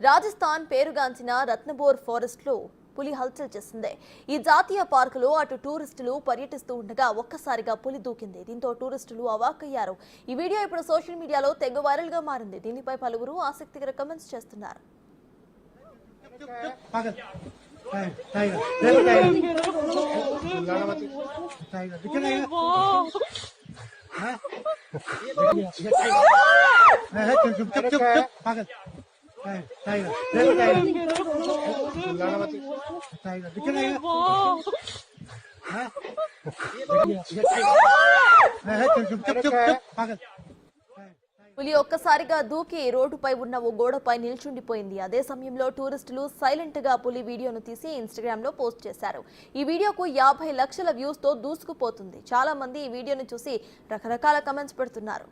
రాజస్థాన్ పేరుగాంచిన రత్నబోర్ ఫారెస్ట్ లో పులి హల్చల్ చేసింది. ఈ జాతీయ పార్కులో అటు టూరిస్టులు పర్యటిస్తూ ఉండగా ఒక్కసారిగా పులి దూకింది. దీంతో టూరిస్టులు అవాక్కయ్యారు. ఈ వీడియో ఇప్పుడు సోషల్ మీడియాలో తెగ వైరల్ గా మారింది. దీనిపై పలువురు ఆసక్తికర కామెంట్స్ చేస్తున్నారు. పులి ఒక్కసారిగా దూకి రోడ్డుపై ఉన్న ఓ గోడపై నిల్చుండిపోయింది. అదే సమయంలో టూరిస్టులు సైలెంట్ గా పులి వీడియోను తీసి ఇన్స్టాగ్రామ్ లో పోస్ట్ చేశారు. ఈ వీడియోకు 50 లక్షల వ్యూస్ తో దూసుకుపోతుంది. చాలా మంది ఈ వీడియోను చూసి రకరకాల కామెంట్స్ పెడుతున్నారు.